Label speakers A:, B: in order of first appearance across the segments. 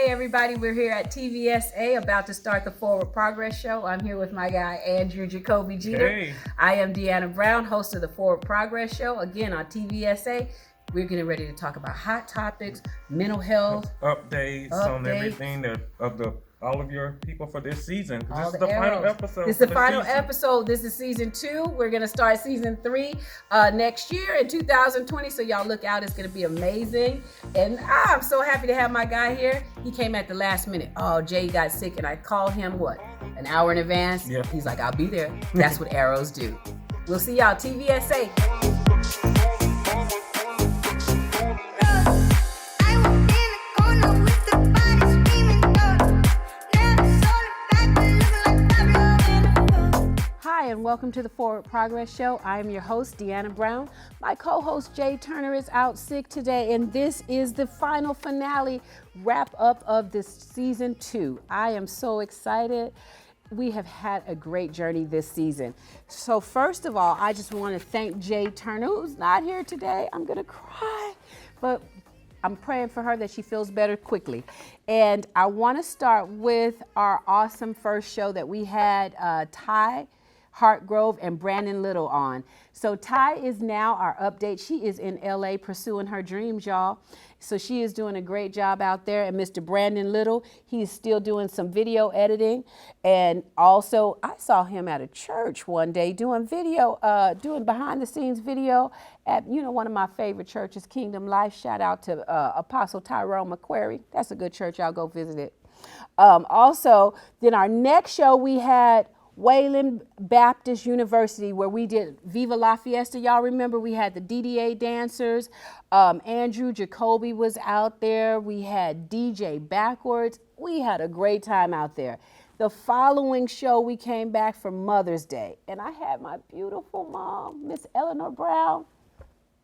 A: everybody. We're here at TVSA about to start the Forward Progress Show. I'm here with my guy, Andrew Jacoby Jeter.
B: Hey.
A: I am Deanna Brown, host of the Forward Progress Show. Again, on TVSA, we're getting ready to talk about hot topics, mental health.
B: Updates on everything all of your people for this season. This is the final episode.
A: This is the final episode. This is season 2. We're going to start season 3 next year in 2020. So y'all look out. It's going to be amazing. And I'm so happy to have my guy here. He came at the last minute. Oh, Jay got sick and I called him, an hour in advance?
B: Yeah.
A: He's like, I'll be there. That's what arrows do. We'll see y'all. TVSA. Hi, and welcome to the Forward Progress Show. I am your host, Deanna Brown. My co-host, Jay Turner, is out sick today, and this is the final finale wrap-up of this season 2. I am so excited. We have had a great journey this season. So first of all, I just want to thank Jay Turner, who's not here today. I'm going to cry, but I'm praying for her that she feels better quickly. And I want to start with our awesome first show that we had, Ty Hartgrove and Brandon Little on. So Ty is now our update. She is in LA pursuing her dreams, y'all. So she is doing a great job out there. And Mr. Brandon Little, he's still doing some video editing. And also, I saw him at a church one day doing doing behind the scenes video at, one of my favorite churches, Kingdom Life. Shout out to Apostle Tyrone McQuarrie. That's a good church. Y'all go visit it. Also, then our next show we had Wayland Baptist University, where we did Viva La Fiesta. Y'all remember we had the DDA dancers. Andrew Jacoby was out there. We had DJ Backwards. We had a great time out there. The following show, we came back for Mother's Day, and I had my beautiful mom, Miss Eleanor Brown.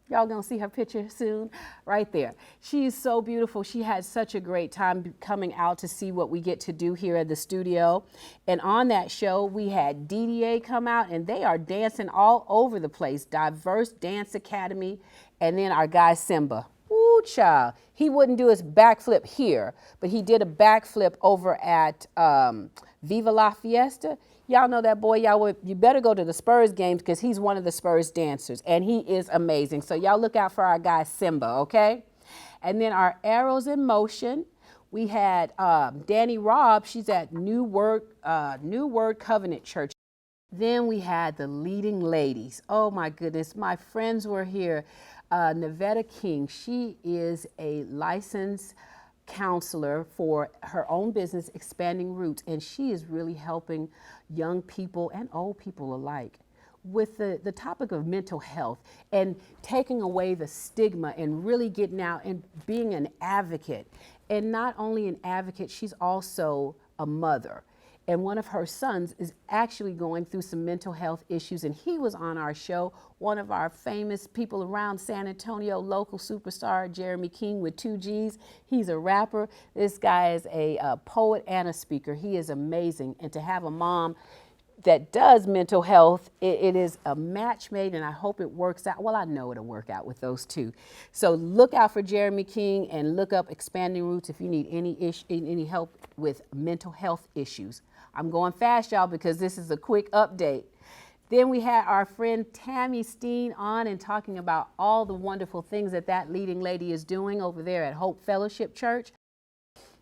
A: Y'all gonna see her picture soon, right there. She is so beautiful. She had such a great time coming out to see what we get to do here at the studio. And on that show, we had DDA come out, and they are dancing all over the place. Diverse Dance Academy, and then our guy Simba. Ooh, child. He wouldn't do his backflip here, but he did a backflip over at Viva La Fiesta. Y'all know that boy. You better go to the Spurs games because he's one of the Spurs dancers, and he is amazing. So y'all look out for our guy Simba, okay? And then our Arrows in Motion, we had Danny Robb. She's at New Word Covenant Church. Then we had the Leading Ladies. Oh my goodness, my friends were here. Nevada King, she is a licensed counselor for her own business, Expanding Roots, and she is really helping young people and old people alike with the topic of mental health and taking away the stigma and really getting out and being an advocate. And not only an advocate, she's also a mother. And one of her sons is actually going through some mental health issues, and he was on our show. One of our famous people around San Antonio, local superstar, Jeremy King with 2 G's. He's a rapper. This guy is a poet and a speaker. He is amazing. And to have a mom that does mental health, it is a match made, and I hope it works out. Well, I know it'll work out with those two. So look out for Jeremy King and look up Expanding Roots if you need any help with mental health issues. I'm going fast, y'all, because this is a quick update. Then we had our friend Tammy Steen on and talking about all the wonderful things that leading lady is doing over there at Hope Fellowship Church,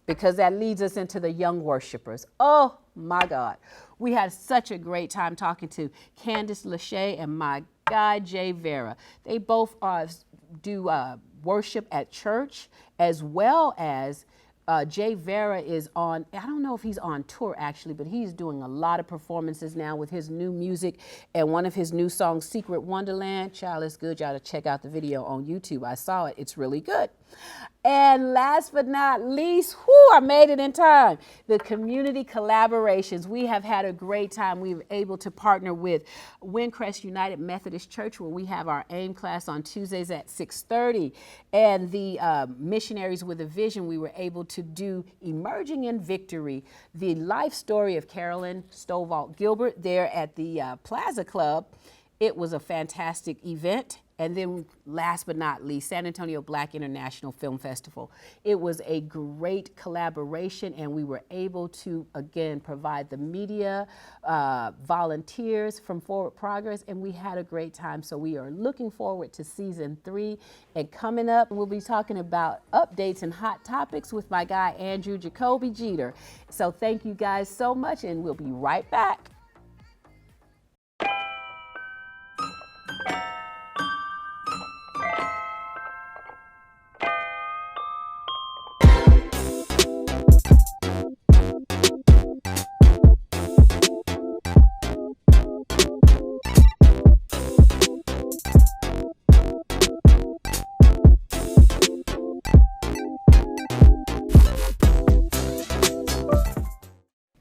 A: because that leads us into the young worshipers. Oh my God. We had such a great time talking to Candace Lachey and my guy, Jay Vera. They both do worship at church, as well as Jay Vera is on, I don't know if he's on tour actually, but he's doing a lot of performances now with his new music, and one of his new songs, Secret Wonderland. Child, it's good. Y'all to check out the video on YouTube. I saw it. It's really good. And last but not least, I made it in time. The community collaborations. We have had a great time. We were able to partner with Windcrest United Methodist Church, where we have our AIM class on Tuesdays at 6:30. And the Missionaries with a Vision, we were able to do Emerging in Victory, the life story of Carolyn Stovall Gilbert there at the Plaza Club. It was a fantastic event. And then last but not least, San Antonio Black International Film Festival. It was a great collaboration, and we were able to, again, provide the media, volunteers from Forward Progress, and we had a great time. So we are looking forward to season 3. And coming up, we'll be talking about updates and hot topics with my guy, Andrew Jacoby Jeter. So thank you guys so much, and we'll be right back.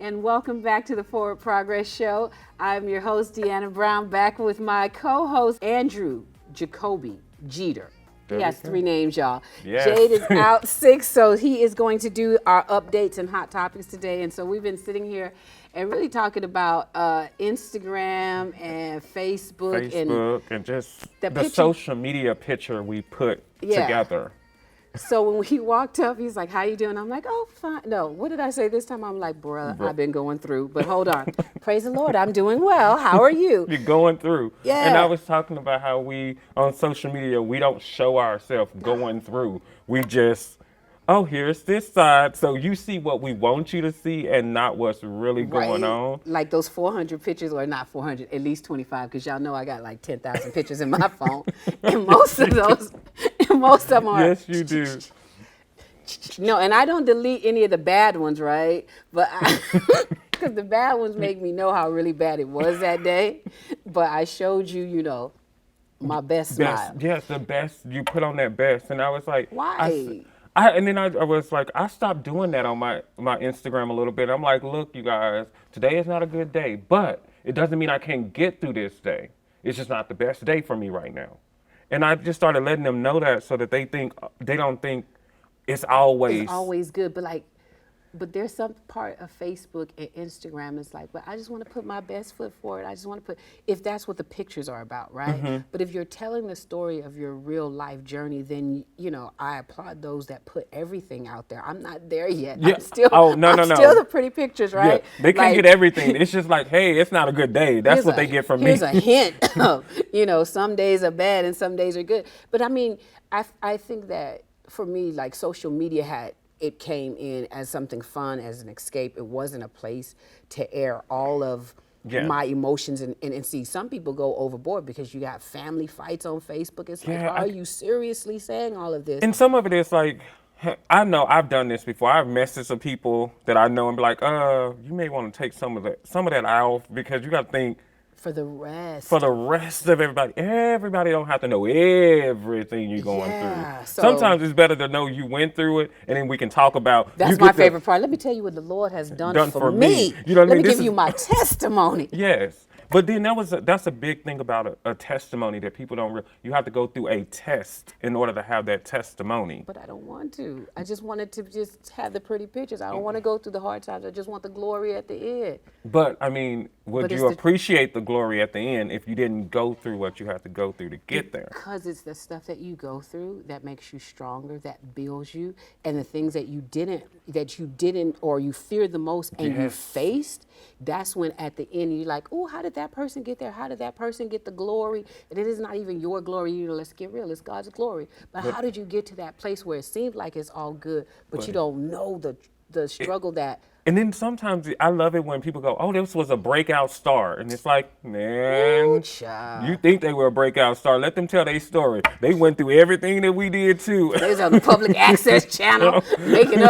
A: And welcome back to the Forward Progress Show. I'm your host, Deanna Brown, back with my co-host, Andrew Jacoby Jeter. He has 3 names, y'all.
B: Yes.
A: Jade is out sick, so he is going to do our updates and hot topics today. And so we've been sitting here and really talking about Instagram and Facebook
B: and just the social media picture we put together.
A: So when he walked up, he's like, how you doing? I'm like, oh, fine. No, what did I say this time? I'm like, bruh, I've been going through. But hold on. Praise the Lord, I'm doing well. How are you?
B: You're going through.
A: Yeah.
B: And I was talking about how we, on social media, we don't show ourselves going through. We just, oh, here's this side. So you see what we want you to see and not what's really going on.
A: Like those 400 pictures, or not 400, at least 25, because y'all know I got like 10,000 pictures in my phone. And most of them are.
B: Yes, you do.
A: No, and I don't delete any of the bad ones, right? But because the bad ones make me know how really bad it was that day. But I showed you, you know, my best smile.
B: Yes, the best. You put on that best. And I was like,
A: why?
B: And then I was like, I stopped doing that on my Instagram a little bit. I'm like, look, you guys, today is not a good day, but it doesn't mean I can't get through this day. It's just not the best day for me right now. And I just started letting them know that so that they don't think it's always
A: good. But there's some part of Facebook and Instagram is like, but I just want to put my best foot forward. I just want to put, if that's what the pictures are about, right? Mm-hmm. But if you're telling the story of your real life journey, then, you know, I applaud those that put everything out there. I'm not there yet.
B: Yeah.
A: I'm still, still the pretty pictures, right?
B: Yeah. They can't get everything. It's just like, hey, it's not a good day. That's what they get from me.
A: Here's a hint of, you know, some days are bad and some days are good. But I mean, I think that for me, like social media it came in as something fun, as an escape. It wasn't a place to air all of my emotions and see. Some people go overboard because you got family fights on Facebook. It's like, are you seriously saying all of this?
B: And some of it is like, I know I've done this before. I've messaged some people that I know and be like, you may want to take some of that out, because you got to think,
A: for the rest
B: of everybody don't have to know everything you're going through. So sometimes it's better to know you went through it, and then we can talk about.
A: That's my favorite part. Let me tell you what the Lord has done for me.
B: You know what I mean?
A: Let me give you my testimony.
B: Yes. But then that's a big thing about a testimony that people don't you have to go through a test in order to have that testimony.
A: But I don't want to. I just wanted to just have the pretty pictures. I don't want to go through the hard times. I just want the glory at the end.
B: But I mean, would you appreciate the glory at the end if you didn't go through what you have to go through to get there?
A: Because it's the stuff that you go through that makes you stronger, that builds you, and the things that you didn't or you feared the most and you faced. That's when at the end you're like, oh, how did that person get there? How did that person get the glory? And it is not even your glory. You know, let's get real. It's God's glory. But how did you get to that place where it seems like it's all good, but you don't know the struggle that.
B: And then sometimes I love it when people go, oh, this was a breakout star. And it's like, man, you think they were a breakout star. Let them tell their story. They went through everything that we did too.
A: They was on the public access channel making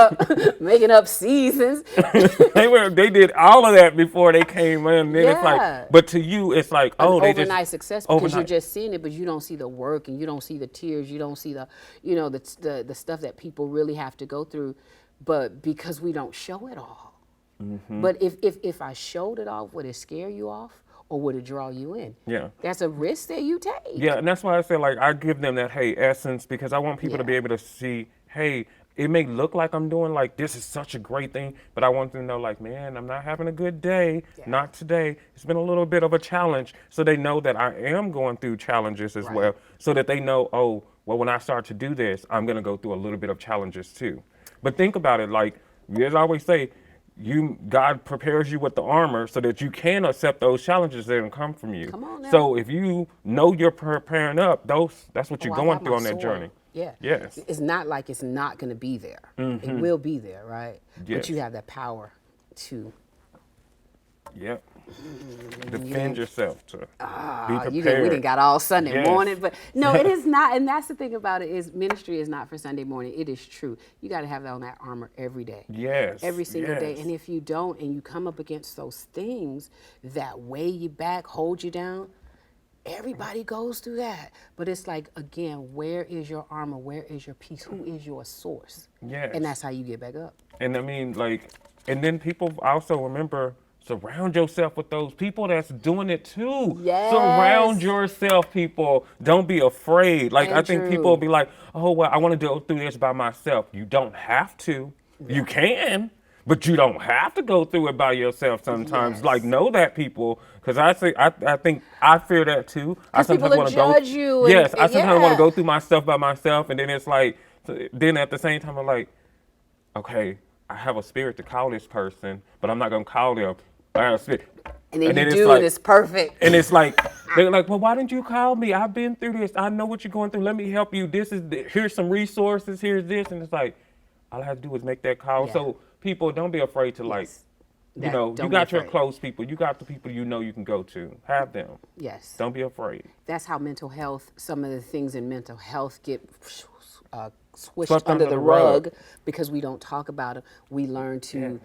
A: up seasons.
B: They did all of that before they came in. Then it's like, but to you, it's like,
A: overnight success, because you're just seeing it, but you don't see the work and you don't see the tears. You don't see the stuff that people really have to go through. But because we don't show it all. Mm-hmm. But if I showed it off, would it scare you off or would it draw you in?
B: Yeah.
A: That's a risk that you take.
B: Yeah, and that's why I say, like, I give them that, hey, essence, because I want people to be able to see, hey, it may look like I'm doing like this is such a great thing, but I want them to know like, man, I'm not having a good day.
A: Yeah.
B: Not today. It's been a little bit of a challenge. So they know that I am going through challenges as
A: Right.
B: well. So that they know, oh, well, when I start to do this, I'm gonna go through a little bit of challenges too. But think about it, like as I always say, God prepares you with the armor so that you can accept those challenges that will come from you.
A: Come on now.
B: So if you know you're preparing up, that's what you're
A: I
B: going
A: got
B: through
A: my
B: on that
A: sword.
B: journey.
A: Yeah.
B: Yes.
A: It's not like it's not going to be there. It will be there, right?
B: Yes.
A: But you have that power to.
B: Yep. Defend yourself to be prepared.
A: We didn't got all Sunday
B: Yes.
A: morning, but no, it is not. And that's the thing about it is ministry is not for Sunday morning. It is true. You got to have on that armor every day.
B: Yes.
A: Every single day.
B: Yes.
A: And if you don't, and you come up against those things that weigh you back, hold you down, everybody goes through that. But it's like, again, where is your armor? Where is your peace? Who is your source?
B: Yes.
A: And that's how you get back up.
B: And I mean, like, and then people also remember, surround yourself with those people that's doing it too.
A: Yes.
B: Surround yourself, people. Don't be afraid. Like, I think
A: Andrew.
B: people will be like, oh, well, I want to go through this by myself. You don't have to. You can, but you don't have to go through it by yourself sometimes.
A: Yes.
B: Like, know that, people. Because I think I fear that too. I
A: 'Cause people
B: sometimes
A: will
B: want to go.
A: judge you and-
B: Yes, I sometimes want
A: yeah.
B: to go through my stuff by myself, and then it's like, then at the same time, I'm like, okay, I have a spirit to call this person, but I'm not gonna call them. I have a spirit.
A: And then you
B: it's
A: do,
B: like,
A: and it's perfect.
B: and it's like, they're like, well, why didn't you call me? I've been through this. I know what you're going through. Let me help you. Here's some resources. Here's this, and it's like, all I have to do is make that call.
A: Yeah.
B: So people, don't be afraid to like,
A: Yes.
B: you
A: That-
B: know,
A: don't
B: you
A: be
B: got your
A: afraid.
B: close people. You got the people you know you can go to. Have them.
A: Yes.
B: Don't be afraid.
A: That's how mental health, some of the things in mental health get swished
B: Swept
A: under
B: under
A: the
B: the
A: rug
B: rug.
A: because we don't talk about it. We learn to,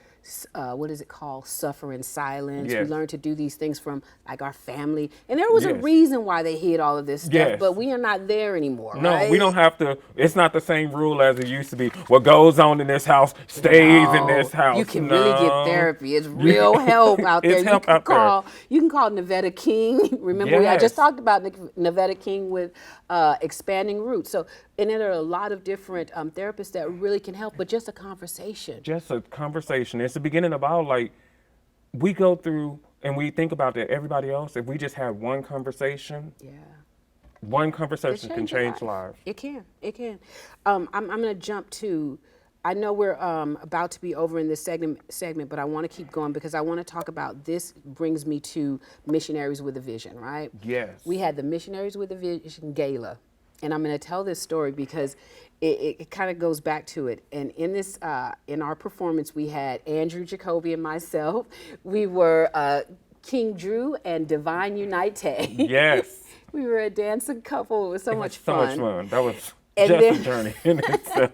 A: what is it called? Suffer in silence.
B: Yes.
A: We learn to do these things from like our family. And there was a
B: Yes.
A: reason why they hid all of this stuff,
B: Yes.
A: but we are not there anymore,
B: No,
A: right?
B: we don't have to. It's not the same rule as it used to be. What goes on in this house stays in this
A: No,
B: house.
A: You can really get
B: No.
A: therapy. It's real help out there.
B: It's help out there.
A: You can call Nevada King. Remember, I just
B: Yes.
A: talked about Nevada King with expanding roots. So, and there are a lot of different therapists that really can help, but just a conversation.
B: Just a conversation. It's the beginning of all. Like, we go through and we think about that. Everybody else, if we just had one conversation,
A: Yeah.
B: one
A: It
B: conversation can
A: change your
B: change lives.
A: It can. It can. I'm going to jump to. I know we're about to be over in this segment, but I want to keep going because I want to talk about this. Brings me to Missionaries with a Vision, right?
B: Yes.
A: We had the Missionaries with a Vision Gala, and I'm going to tell this story because it kind of goes back to it. And in this, in our performance, we had Andrew Jacoby and myself. We were King Drew and Divine Unite.
B: Yes.
A: We were a dancing couple. It was so much
B: So
A: fun.
B: much fun. That was
A: And
B: just
A: then-
B: a journey in itself.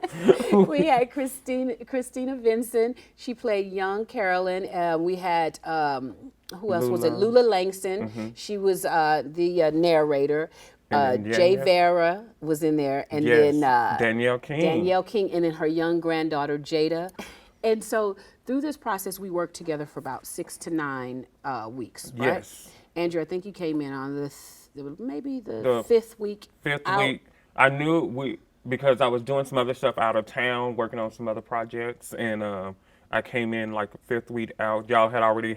A: We had Christina Vincent. She played young Carolyn. We had who else was it?
B: Lula.
A: Lula Langston. She was the narrator.
B: And then,
A: Jay
B: yeah.
A: Vera was in there, and
B: Yes.
A: then
B: Danielle King.
A: Danielle King, and then her young granddaughter Jada. And so through this process, we worked together for about 6 to 9 weeks. Right?
B: Yes.
A: Andrew, I think you came in on maybe the
B: The
A: 5th week.
B: Fifth
A: out.
B: week, I knew because I was doing some other stuff out of town, working on some other projects, and I came in like the 5th week out. Y'all had already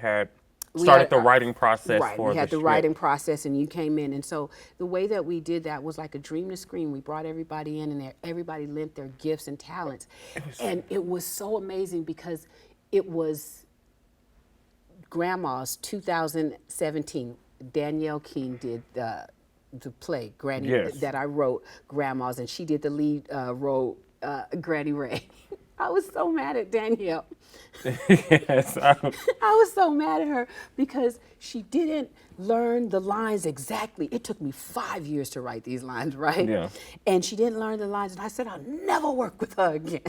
B: started the writing process
A: Right,
B: for
A: we had the
B: script.
A: writing process, and you came in, and so the way that we did that was like a dream to screen. We brought everybody in, and everybody lent their gifts and talents, and it was so amazing because it was Grandma's 2017. Danielle King did the play Granny
B: Yes.
A: that I wrote, Grandma's, and she did the lead role, Granny Ray. I was so mad at Danielle.
B: Yes.
A: I was so mad at her because she didn't learn the lines exactly. It took me 5 years to write these lines, right?
B: Yeah.
A: And she didn't learn the lines, and I said I'll never work with her again.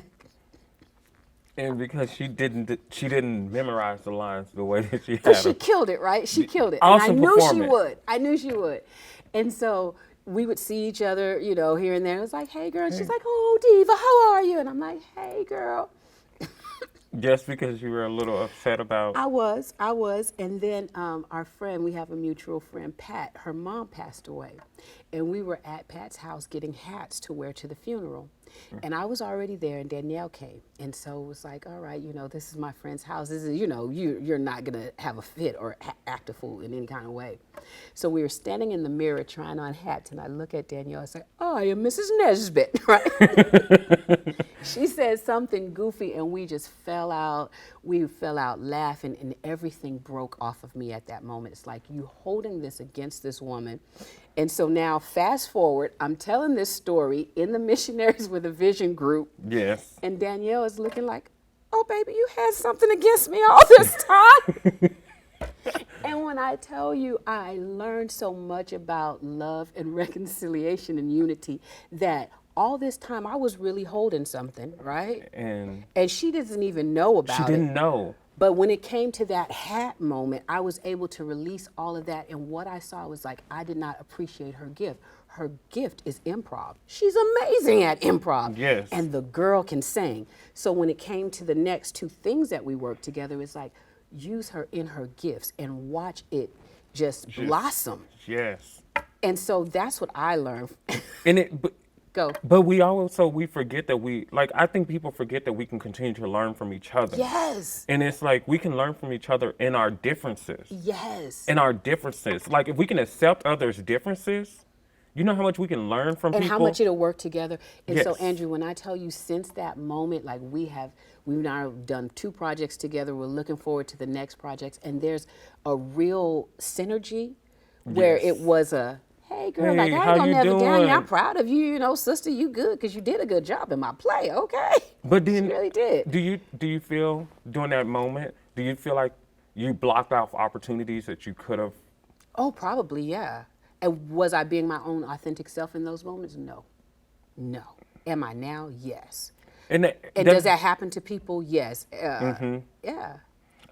B: And because she didn't memorize the lines the way that she
A: But
B: had
A: she
B: them.
A: killed it, right? She killed it.
B: Awesome
A: And I knew she
B: performance.
A: would. I knew she would. And so we would see each other, here and there. It was like, hey, girl. And she's like, oh, Diva, how are you? And I'm like, hey, girl.
B: Just because you were a little upset about.
A: I was. And then our friend, we have a mutual friend, Pat, her mom passed away. And we were at Pat's house getting hats to wear to the funeral. And I was already there, and Danielle came. And so it was like, all right, this is my friend's house. This is, you're not going to have a fit or act a fool in any kind of way. So we were standing in the mirror trying on hats, and I look at Danielle and say, I am Mrs. Nesbitt, right? She said something goofy, and we just fell out. We fell out laughing, and everything broke off of me at that moment. It's like you holding this against this woman. And so now, fast forward, I'm telling this story in the Missionaries with a Vision group.
B: Yes.
A: And Danielle is looking like, oh, baby, you had something against me all this time. And when I tell you, I learned so much about love and reconciliation and unity that all this time I was really holding something, right?
B: And
A: she doesn't even know about it.
B: She didn't know.
A: But when it came to that hat moment, I was able to release all of that. And what I saw was like, I did not appreciate her gift. Her gift is improv. She's amazing at improv.
B: Yes.
A: And the girl can sing. So when it came to the next two things that we worked together, it's like, use her in her gifts and watch it just blossom.
B: Yes.
A: And so that's what I learned. Go.
B: But we forget that I think people forget that we can continue to learn from each other.
A: Yes.
B: And it's like we can learn from each other in our differences.
A: Yes.
B: In our differences. Like if we can accept others' differences, you know how much we can learn from people?
A: And how much it'll work together. And
B: yes.
A: So Andrew, when I tell you since that moment, like we've now done 2 projects together. We're looking forward to the next projects. And there's a real synergy where
B: yes.
A: it was a, hey girl,
B: hey,
A: like I ain't
B: how
A: gonna
B: you
A: never
B: doing?
A: down you. I'm proud of you, sister, you good because you did a good job in my play, okay?
B: But then
A: she really did.
B: Do you feel during that moment, do you feel like you blocked off opportunities that you could have?
A: Oh, probably, yeah. And was I being my own authentic self in those moments? No. Am I now? Yes. And does that happen to people? Yes. Yeah.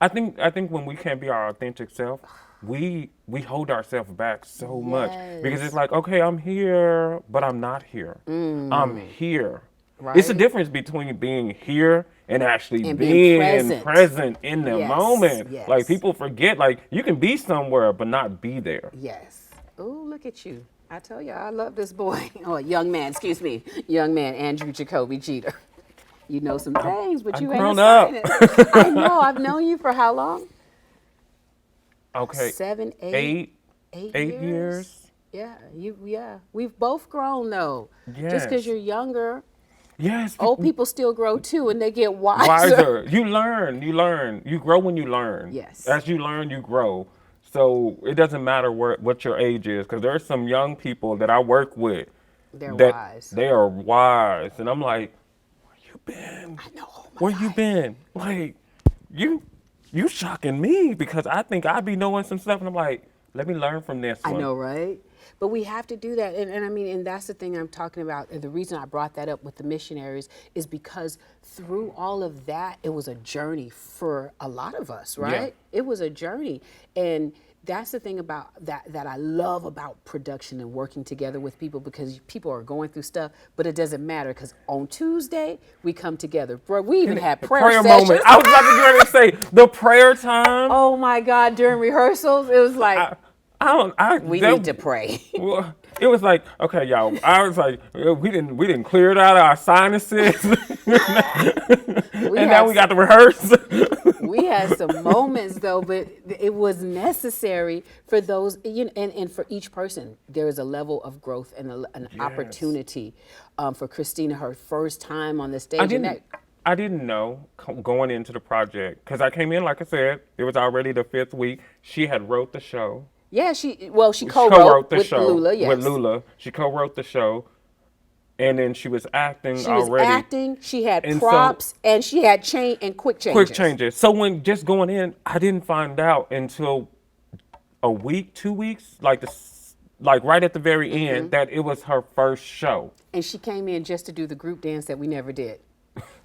B: I think when we can't be our authentic self, we hold ourselves back so much because it's like, okay, I'm here, but I'm not here. I'm here. Right? It's a difference between being here and actually being present in the moment.
A: Yes.
B: Like people forget, like you can be somewhere but not be there.
A: Yes. Oh, look at you. I tell you, I love this boy. Oh, young man, Andrew Jacoby Jeter. You know some things, but you ain't
B: grown up.
A: I know. I've known you for how long?
B: Okay.
A: 7,
B: 8 years.
A: Yeah. We've both grown though.
B: Yes.
A: Just because you're younger.
B: Yes.
A: Old people still grow too, and they get wiser.
B: You learn. You grow when you learn.
A: Yes.
B: As you learn, you grow. So it doesn't matter what your age is, because there are some young people that I work with.
A: They're wise.
B: They are wise, and I'm like, where you been?
A: I know.
B: Where you been? Like, you shocking me because I think I be knowing some stuff, and I'm like, let me learn from this one.
A: I know, right? But we have to do that. And I mean, and that's the thing I'm talking about. And the reason I brought that up with the missionaries is because through all of that, it was a journey for a lot of us, right? Yeah. It was a journey. And that's the thing about that I love about production and working together with people, because people are going through stuff, but it doesn't matter because on Tuesday we come together. Bro, we even had prayer sessions.
B: Moment. I was about to get ready to say the prayer time.
A: Oh my God! During rehearsals, it was like we need to pray.
B: Well, it was like, okay, y'all. I was like, we didn't clear it out of our sinuses, and now we got to rehearse.
A: We had some moments though, but it was necessary for those, and for each person, there is a level of growth and an opportunity. For Christina, her first time on the stage.
B: I didn't know going into the project, because I came in, like I said, it was already the 5th week. She had wrote the show.
A: Yeah, she co-wrote with Lula. Yes.
B: With Lula, she co-wrote the show, and then she was acting already.
A: She was acting. She had props, and she had quick changes.
B: So when just going in, I didn't find out until a week, 2 weeks, like right at the very end, that it was her first show.
A: And she came in just to do the group dance that we never did.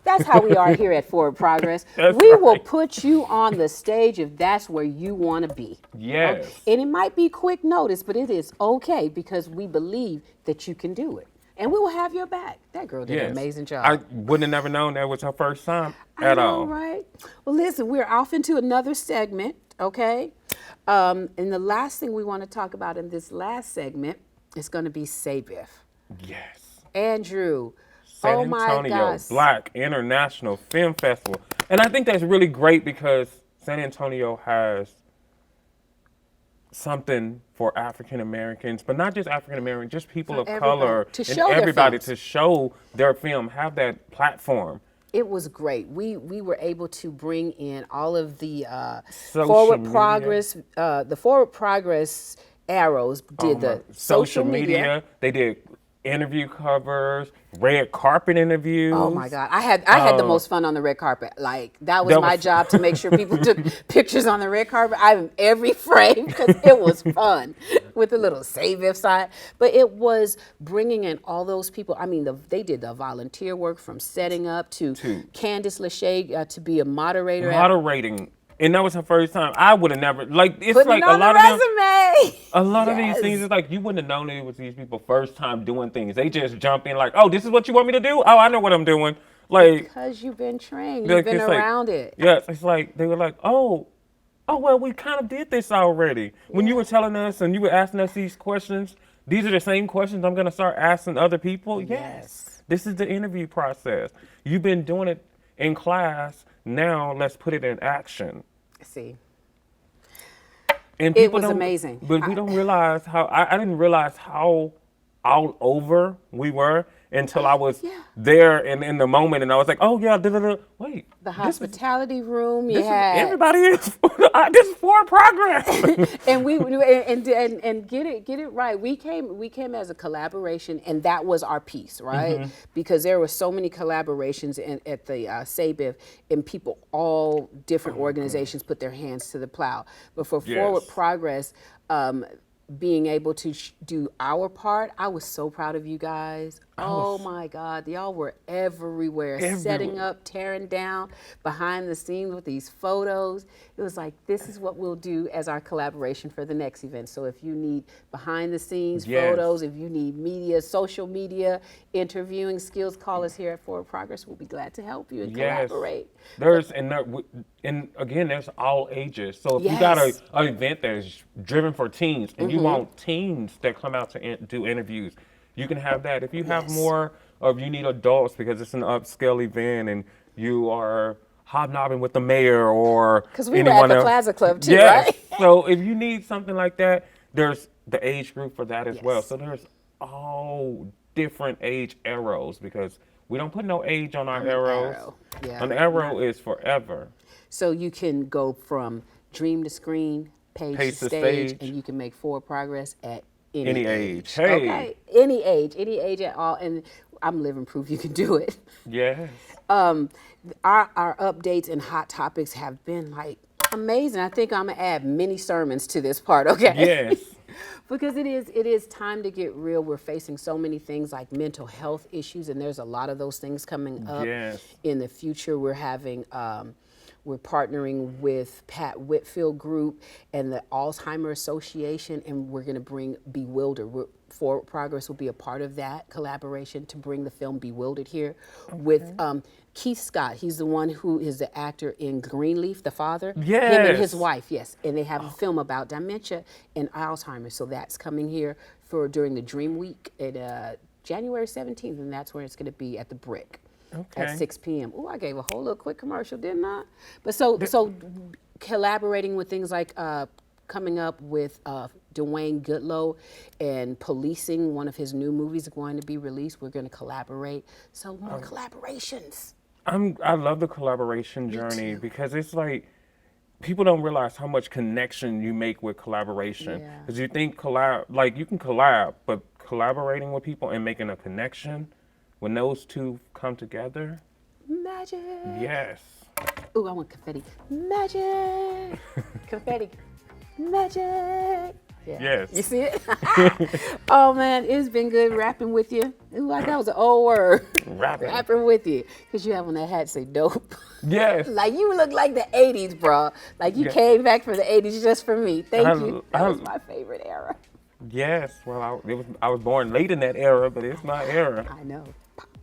A: That's how we are here at Forward Progress. We will put you on the stage if that's where you want to be.
B: Yes.
A: Okay? And it might be quick notice, but it is okay because we believe that you can do it. And we will have your back. That girl did an amazing job.
B: I wouldn't have never known that was her first time at all.
A: Right? Well, listen, we're off into another segment, okay? And the last thing we want to talk about in this last segment is going to be Say Biff.
B: Yes.
A: Andrew,
B: San
A: Oh my
B: Antonio
A: gosh.
B: Black International Film Festival. And I think that's really great because San Antonio has something for African Americans, but not just African Americans, just people
A: For
B: of
A: everybody.
B: color
A: To
B: and
A: show their
B: everybody
A: films.
B: to show their film, have that platform.
A: It was great. We were able to bring in all of the
B: Social
A: forward
B: media.
A: progress. The forward progress arrows did the social media.
B: They did interview covers, red carpet interviews.
A: Oh my God, I had the most fun on the red carpet. Like that was
B: That
A: my
B: was-
A: job to make sure people took pictures on the red carpet. I'm in every frame because it was fun with the little save if sign. But it was bringing in all those people. I mean, they did the volunteer work from setting up to Candice Lachey to be a moderator.
B: Moderating. And that was her first time. I would have never, like, it's
A: Putting
B: like
A: it on
B: a lot
A: the
B: of them.
A: resume.
B: A lot of these
A: Yes.
B: things is like you wouldn't have known it was these people first time doing things. They just jump in like, oh, this is what you want me to do? Oh, I know what I'm doing. Like,
A: Because you've been trained,
B: like,
A: you've been
B: it's like-
A: around it.
B: Yes, it's like they were like, oh, well, we kind of did this already. When you were telling us and you were asking us these questions, these are the same questions I'm gonna start asking other people. Yes. This is the interview process. You've been doing it in class. Now let's put it in action.
A: See,
B: And
A: It
B: people
A: was
B: don't-
A: amazing.
B: But we don't realize how I didn't realize how all over we were until I was there and in the moment, and I was like, oh yeah, wait.
A: the
B: this is-
A: hospitality room, you
B: this is-
A: had
B: everybody is this is for progress.
A: and and get it right. We came as a collaboration, and that was our piece, right?
B: Mm-hmm.
A: Because there were so many collaborations at the SABIF, and people, all different organizations, put their hands to the plow. But for Forward
B: Yes.
A: Progress, being able to do our part, I was so proud of you guys. Oh my God, y'all were everywhere, setting
B: Everywhere.
A: up, tearing down, behind the scenes with these photos. It was like, this is what we'll do as our collaboration for the next event. So if you need behind the scenes
B: Yes.
A: photos, if you need media, social media, interviewing skills, call us here at Forward Progress. We'll be glad to help you and
B: Yes.
A: collaborate.
B: And again, there's all ages. So if you got
A: Yes.
B: an event that is driven for teens and you want teens that come out to do interviews, you can have that. If you have
A: Yes.
B: more of you need adults because it's an upscale event and you are hobnobbing with the mayor or
A: 'Cause we were at
B: anyone
A: the
B: else.
A: Plaza Club too,
B: Yes.
A: right?
B: So if you need something like that, there's the age group for that as well.
A: Yes.
B: So there's all different age arrows because we don't put no age on our arrows.
A: arrow. Yeah.
B: An arrow is forever.
A: So you can go from dream to screen, page
B: Page
A: to
B: to
A: stage,
B: stage.
A: and you can make Forward Progress at any
B: Any age. Hey.
A: Okay, any age at all. And I'm living proof you can do it.
B: Yes.
A: Our updates and hot topics have been like amazing. I think I'm gonna add mini sermons to this part, okay?
B: Yes.
A: Because it is time to get real. We're facing so many things like mental health issues, and there's a lot of those things coming up
B: Yes.
A: in the future. We're having we're partnering with Pat Whitfield Group and the Alzheimer Association, and we're going to bring Bewildered. Forward Progress will be a part of that collaboration to bring the film Bewildered here with Keith Scott. He's the one who is the actor in Greenleaf, the father. Him and his
B: Yes.
A: wife, yes. And they have a film about dementia and Alzheimer's. So that's coming here during the Dream Week at January 17th, and that's where it's going to be at the Brick.
B: Okay.
A: At 6 p.m. Oh, I gave a whole little quick commercial, didn't I? But so collaborating with things like coming up with Dwayne Goodlow and Policing, one of his new movies going to be released. We're going to collaborate. So more collaborations.
B: I love the collaboration journey because it's like people don't realize how much connection you make with collaboration.
A: Yeah.
B: Because you think like you can collab, but collaborating with people and making a connection, when those two come together,
A: Magic.
B: yes.
A: Ooh, I want confetti. Magic. Confetti. Magic. Yeah.
B: Yes.
A: You see it? Oh man, it's been good rapping with you. Ooh, that was an old word.
B: Rapping.
A: with you. Because you have on that hat say dope.
B: Yes.
A: Like you look like the 80s, bro. Like you
B: Yeah.
A: came back for the 80s just for me. Thank you. That was
B: I-
A: my favorite era.
B: Yes. Well, I was born late in that era, but it's my era.
A: I know.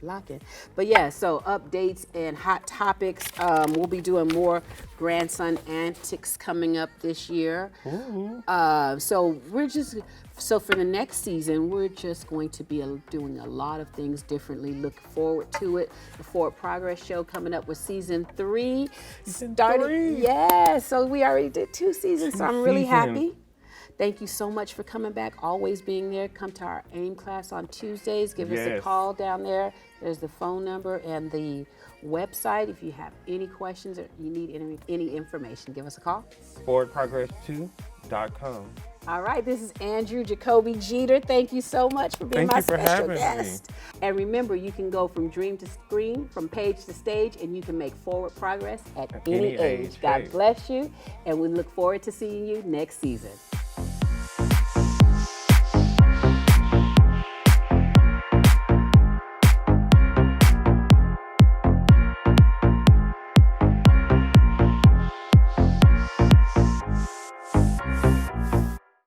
A: Blocking. But yeah, so updates and hot topics. We'll be doing more grandson antics coming up this year. So for the next season, we're just going to be doing a lot of things differently. Look forward to it. The Forward Progress Show coming up with season 3. Yeah, so we already did 2 seasons, so I'm really happy. Thank you so much for coming back, always being there. Come to our AIM class on Tuesdays. Give us a call down there. There's the phone number and the website. If you have any questions or you need any information, give us a call.
B: ForwardProgress2.com.
A: All right, this is Andrew Jacoby Jeter. Thank you so much for being my special guest. And remember, you can go from dream to screen, from page to stage, and you can make forward progress at any age. God bless you, and we look forward to seeing you next season.